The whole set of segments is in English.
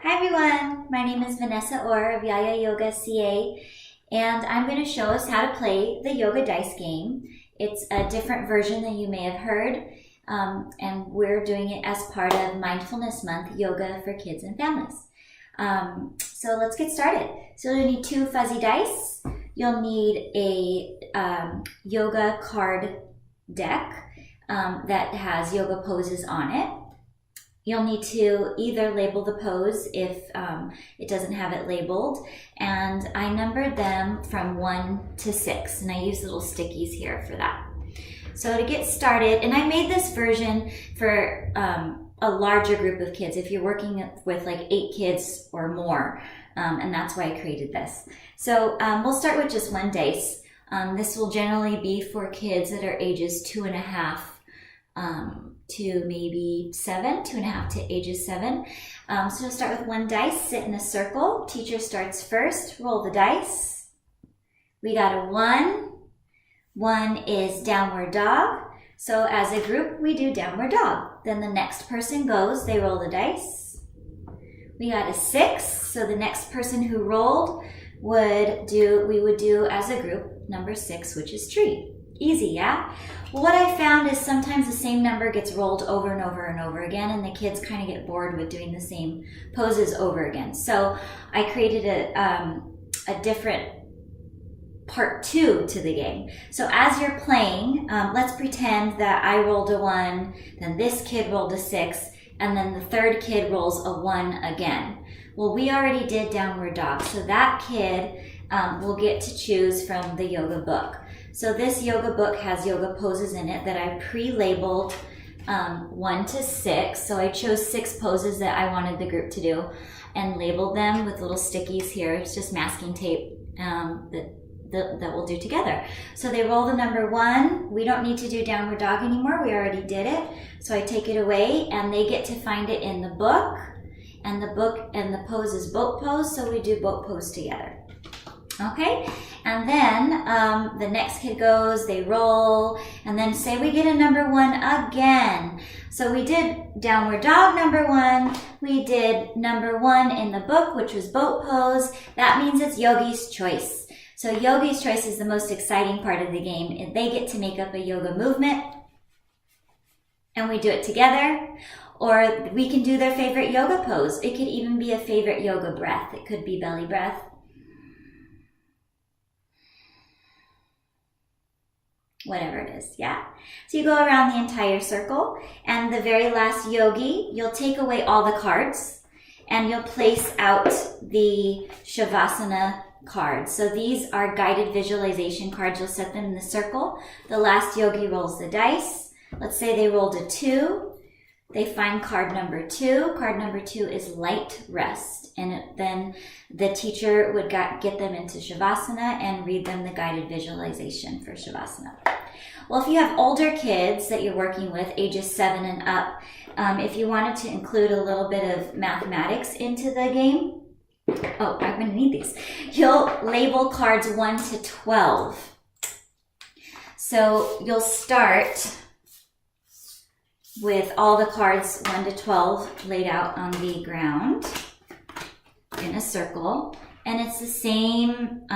Hi everyone, my name is Vanessa Orr of Yaya Yoga CA, and I'm going to show us how to play the yoga dice game. It's a different version than you may have heard, and we're doing it as part of Mindfulness Month, Yoga for Kids and Families. So let's get started. So you'll need 2 fuzzy dice. You'll need a yoga card deck that has yoga poses on it. You'll need to either label the pose if it doesn't have it labeled, and I numbered them from 1 to 6, and I use little stickies here for that. So to get started, and I made this version for a larger group of kids, if you're working with like 8 kids or more, and that's why I created this. So we'll start with just 1 dice. This will generally be for kids that are ages 2.5 to maybe 7, 2.5 to ages 7. So we'll start with 1 dice, sit in a circle. Teacher starts first, roll the dice. We got a 1. 1 is downward dog. So as a group, we do downward dog. Then the next person goes, they roll the dice. We got a 6. So the next person who rolled we would do as a group number 6, which is tree. Easy, yeah? Well, what I found is sometimes the same number gets rolled over and over and over again, and the kids kind of get bored with doing the same poses over again. So I created a different part 2 to the game. So as you're playing, let's pretend that I rolled a 1, then this kid rolled a 6, and then the third kid rolls a 1 again. Well, we already did downward dog, so that kid will get to choose from the yoga book. So this yoga book has yoga poses in it that I pre-labeled 1 to 6. So I chose 6 poses that I wanted the group to do and labeled them with little stickies here. It's just masking tape that we'll do together. So they roll the number 1. We don't need to do downward dog anymore. We already did it. So I take it away and they get to find it in the book. And the book and the pose is boat pose. So we do boat pose together. Okay, and then the next kid goes, they roll, and then say we get a number 1 again. So we did downward dog number 1, we did number 1 in the book, which was boat pose. That means it's Yogi's choice. So Yogi's choice is the most exciting part of the game. They get to make up a yoga movement, and we do it together. Or we can do their favorite yoga pose. It could even be a favorite yoga breath. It could be belly breath. Whatever it is, yeah? So you go around the entire circle, and the very last yogi, you'll take away all the cards, and you'll place out the shavasana cards. So these are guided visualization cards. You'll set them in the circle. The last yogi rolls the dice. Let's say they rolled a 2. They find card number 2. Card number 2 is light rest. And then the teacher would get them into shavasana and read them the guided visualization for shavasana. Well, if you have older kids that you're working with, ages 7 and up, if you wanted to include a little bit of mathematics into the game, oh, I'm going to need these. You'll label cards 1 to 12. So you'll start with all the cards 1 to 12 laid out on the ground in a circle, and it's the same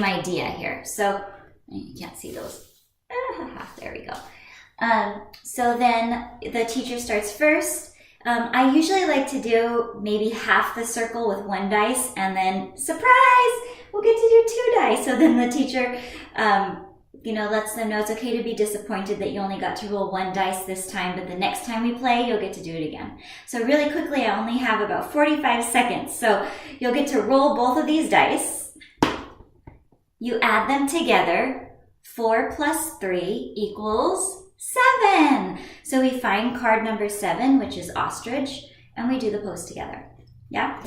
idea here. So you can't see those. There we go. So then the teacher starts first. I usually like to do maybe half the circle with 1 dice, and then surprise, we'll get to do 2 dice. So then the teacher lets them know it's okay to be disappointed that you only got to roll 1 dice this time, but the next time we play, you'll get to do it again. So really quickly, I only have about 45 seconds. So you'll get to roll both of these dice. You add them together. 4 plus 3 equals 7. So we find card number 7, which is ostrich, and we do the pose together. Yeah.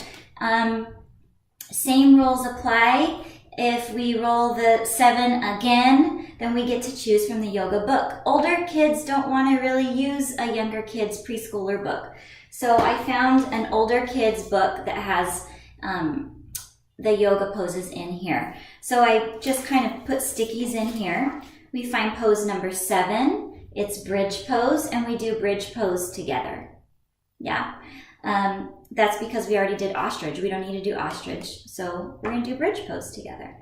Same rules apply. If we roll the 7 again, then we get to choose from the yoga book. Older kids don't want to really use a younger kid's preschooler book. So I found an older kid's book that has the yoga poses in here. So I just kind of put stickies in here. We find pose number 7. It's bridge pose, and we do bridge pose together. Yeah. That's because we already did ostrich. We don't need to do ostrich. So we're going to do bridge pose together.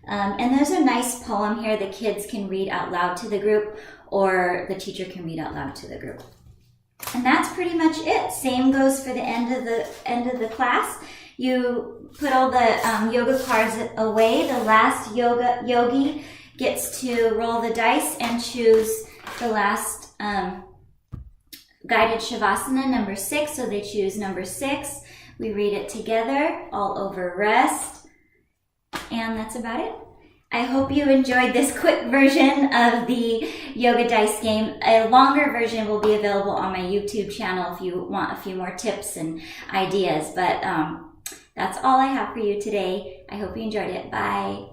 And there's a nice poem here the kids can read out loud to the group, or the teacher can read out loud to the group. And that's pretty much it. Same goes for the end of the class. You put all the yoga cards away. The last yogi gets to roll the dice and choose the last guided shavasana, number 6. So they choose number 6. We read it together, all over rest. And that's about it. I hope you enjoyed this quick version of the yoga dice game. A longer version will be available on my YouTube channel if you want a few more tips and ideas. But that's all I have for you today. I hope you enjoyed it. Bye.